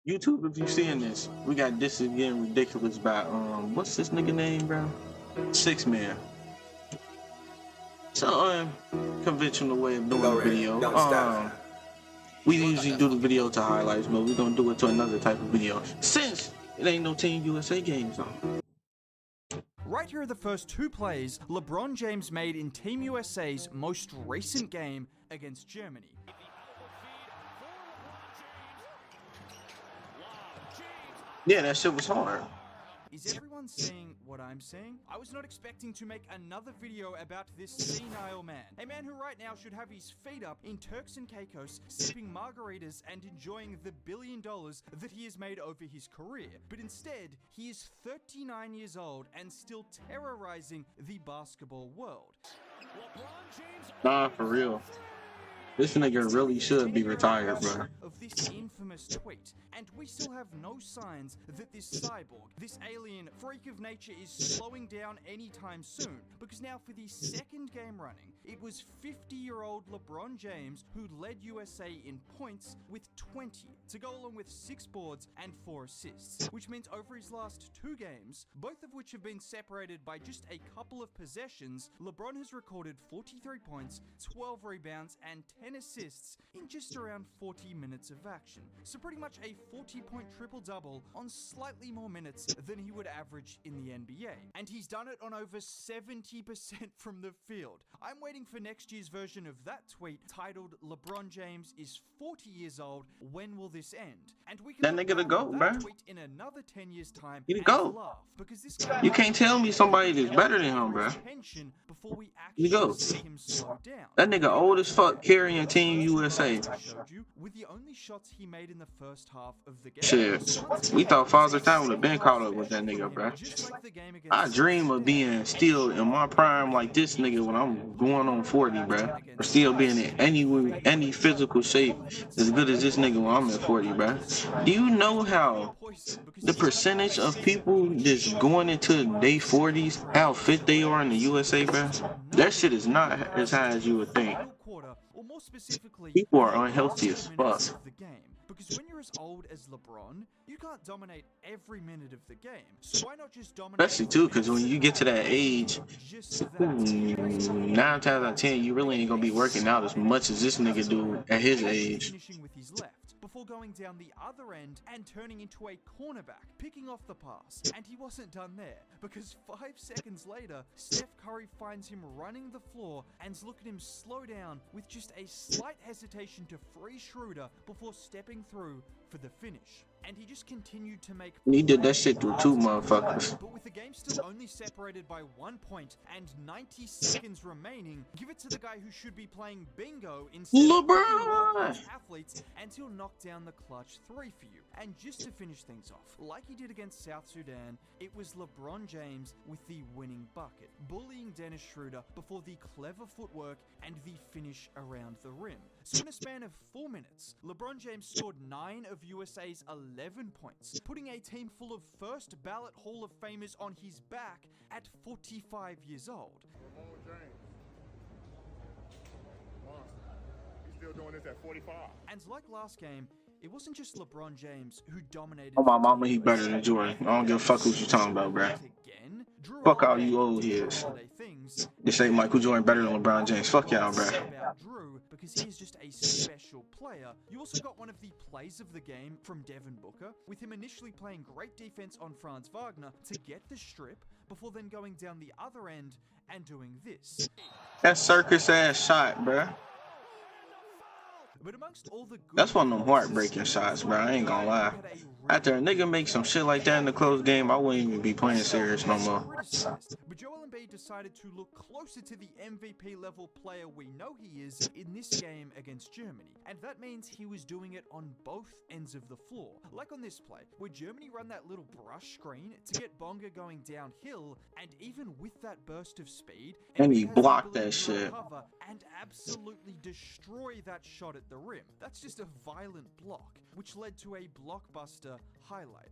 YouTube, if you seeing this, we got this is getting ridiculous by what's this nigga name, bro? 6 Man. So conventional way of doing the video. We usually do the video to highlights, but we're gonna do it to another type of video since it ain't no Team USA games on. Right here are the first 2 plays LeBron James made in Team USA's most recent game against Germany. Yeah, that shit was hard. Is everyone seeing what I'm seeing? I was not expecting to make another video about this senile man. A man who right now should have his feet up in Turks and Caicos, sipping margaritas and enjoying the $1 billion that he has made over his career. But instead, he is 39 years old and still terrorizing the basketball world. Nah, for real. This nigga really should be retired, bro. Of this infamous tweet, and we still have no signs that this cyborg, this alien freak of nature, is slowing down anytime soon. Because now, for the second game running, it was 50-year-old LeBron James who led USA in points with 20, to go along with 6 boards and 4 assists. Which means over his last 2 games, both of which have been separated by just a couple of possessions, LeBron has recorded 43 points, 12 rebounds, and 10 assists in just around 40 minutes of action. So pretty much a 40-point triple-double on slightly more minutes than he would average in the NBA. And he's done it on over 70% from the field. I'm waiting for next year's version of that tweet titled LeBron James is 40 years old, when will this end? And we can that nigga to go, bro. Tweet in another 10 years time he to go. Laugh, because this guy you can't tell me somebody that's better than him, bro. You go. That nigga old as fuck carrying Team USA. With the only shots he made in the first half of the game. Shit. We thought Father Time would have been caught up with that nigga, bro. I dream of being still in my prime like this nigga when I'm going on 40, bro. Or still being in any physical shape as good as this nigga when I'm at 40, bro. Do you know how the percentage of people that's going into their 40s, how fit they are in the USA, bro? That shit is not as high as you would think. People are unhealthy as fuck. Because when you're as old as LeBron, you can't dominate every minute of the game. So why not just dominate? Especially too, because when you get to that age, 9 times out of 10, you really ain't gonna be working out as much as this nigga do at his age. Finishing with his left, before going down the other end and turning into a cornerback, picking off the pass. And he wasn't done there, because 5 seconds later, Steph Curry finds him running the floor and look at him slow down with just a slight hesitation to free Schroeder before stepping through for the finish. And he just continued to make. He did that shit through 2 motherfuckers. But with the game still only separated by 1 point and 90 seconds remaining, give it to the guy who should be playing bingo instead LeBron! of athletes, and he'll knock down the clutch 3 for you. And just to finish things off, like he did against South Sudan, it was LeBron James with the winning bucket, bullying Dennis Schroeder before the clever footwork and the finish around the rim. So in a span of 4 minutes, LeBron James scored 9 of USA's 11 points, putting a team full of first ballot Hall of Famers on his back at 45 years old. LeBron James. He's still doing this at 45. And like last game, it wasn't just LeBron James who dominated. Oh my mama, he better than Jordan. I don't give a fuck what you talking about, bro. Fuck all you old heads. This ain't Michael Jordan better than LeBron James. Fuck y'all, bro. Because he is just a special player. You also got one of the plays of the game from Devin Booker, with him initially playing great defense on Franz Wagner to get the strip, before then going down the other end and doing this. That circus ass shot, bro. But amongst all the that's one of them heartbreaking shots, bro. I ain't gonna lie. After a nigga make some shit like that in the close game, I wouldn't even be playing serious no more. But Joel Embiid decided to look closer to the MVP level player we know he is in this game against Germany. And that means he was doing it on both ends of the floor. Like on this play, where Germany run that little brush screen to get Bonga going downhill, and even with that burst of speed, and he blocked that shit. And absolutely destroy that shot at the rim. That's just a violent block, which led to a blockbuster highlight.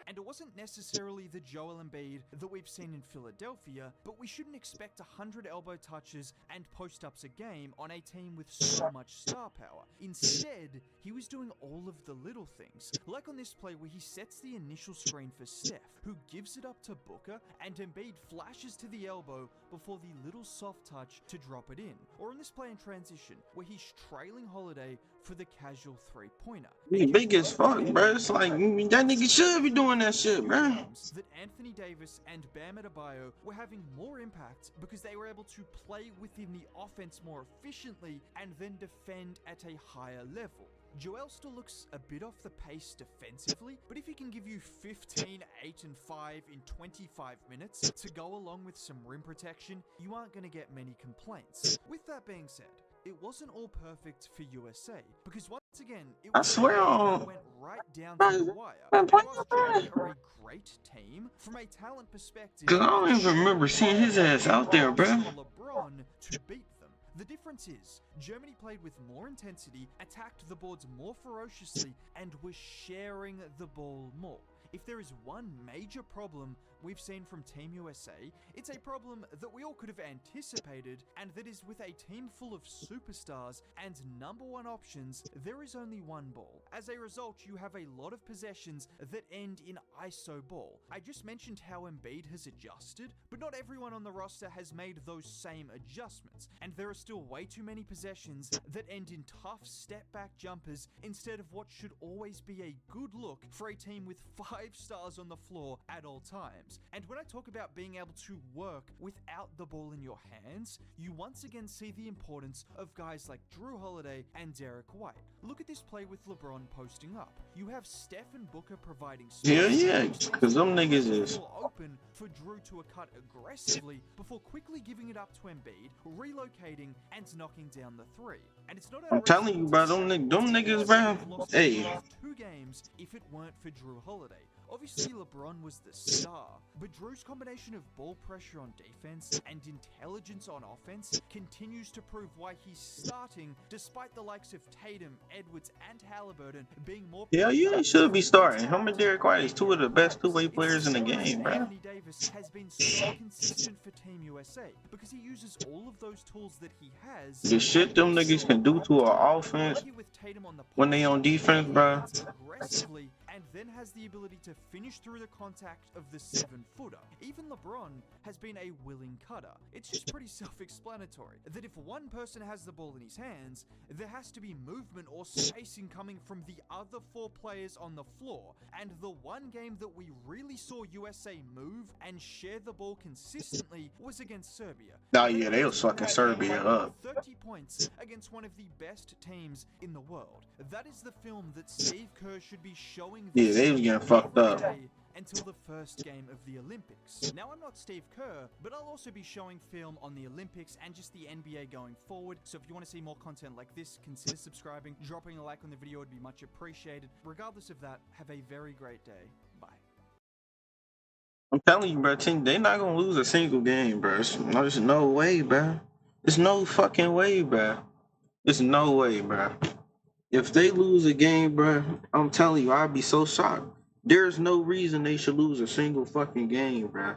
And it wasn't necessarily the Joel Embiid that we've seen in Philadelphia, but we shouldn't expect 100 elbow touches and post-ups a game on a team with so much star power. Instead, he was doing all of the little things, like on this play where he sets the initial screen for Steph, who gives it up to Booker, and Embiid flashes to the elbow before the little soft touch to drop it in. Or on this play in transition, where he's trailing Holiday for the casual three-pointer. He big as fuck, bro. It's like, that nigga should be doing that shit, bro. That Anthony Davis and Bam Adebayo were having more impact because they were able to play within the offense more efficiently and then defend at a higher level. Joel still looks a bit off the pace defensively, but if he can give you 15, 8 and 5 in 25 minutes to go along with some rim protection, you aren't going to get many complaints. With that being said, it wasn't all perfect for USA, because once again, it was went right down to the wire. Whilst Germany are a great team, from a talent perspective, Cause I don't even remember seeing his ass out there, bro. LeBron to beat them. The difference is, Germany played with more intensity, attacked the boards more ferociously, and was sharing the ball more. If there is one major problem we've seen from Team USA, it's a problem that we all could have anticipated, and that is with a team full of superstars and number one options, there is only one ball. As a result, you have a lot of possessions that end in ISO ball. I just mentioned how Embiid has adjusted, but not everyone on the roster has made those same adjustments, and there are still way too many possessions that end in tough step-back jumpers instead of what should always be a good look for a team with 5 stars on the floor at all times. And when I talk about being able to work without the ball in your hands, you once again see the importance of guys like Drew Holiday and Derek White. Look at this play with LeBron posting up. You have Steph and Booker providing space. Yeah, because them niggas is open for Drew to cut aggressively before quickly giving it up to Embiid, relocating and knocking down the three. And it's not I'm telling you, bro, them niggas, bro. Hey, 2 games if it weren't for Drew Holiday. Obviously, LeBron was the star, but Drew's combination of ball pressure on defense and intelligence on offense continues to prove why he's starting, despite the likes of Tatum, Edwards, and Halliburton being more. yeah, he should be starting. Him and Derek White is 2 of the best two-way players in the game, bro. Anthony Davis has been so consistent for Team USA because he uses all of those tools that he has. The shit them niggas can do to our offense when they on defense, bro. Aggressively, and then has the ability to finish through the contact of the 7-footer. Even LeBron has been a willing cutter. It's just pretty self-explanatory that if one person has the ball in his hands, there has to be movement or spacing coming from the other 4 players on the floor. And the one game that we really saw USA move and share the ball consistently was against Serbia. Oh yeah, they was fucking Serbia up. 30 points against one of the best teams in the world. That is the film that Steve Kerr should be showing. Yeah, they was getting fucked up. Until the first game of the Olympics. Now, I'm not Steve Kerr, but I'll also be showing film on the Olympics and just the NBA going forward. So if you want to see more content like this, consider subscribing. Dropping a like on the video would be much appreciated. Regardless of that, have a very great day. Bye. I'm telling you, bro, they not gonna lose a single game, bro. There's no way, bro. There's no fucking way, bro. There's no way, bro. If they lose a game, bro, I'm telling you, I'd be so shocked. There's no reason they should lose a single fucking game, bro.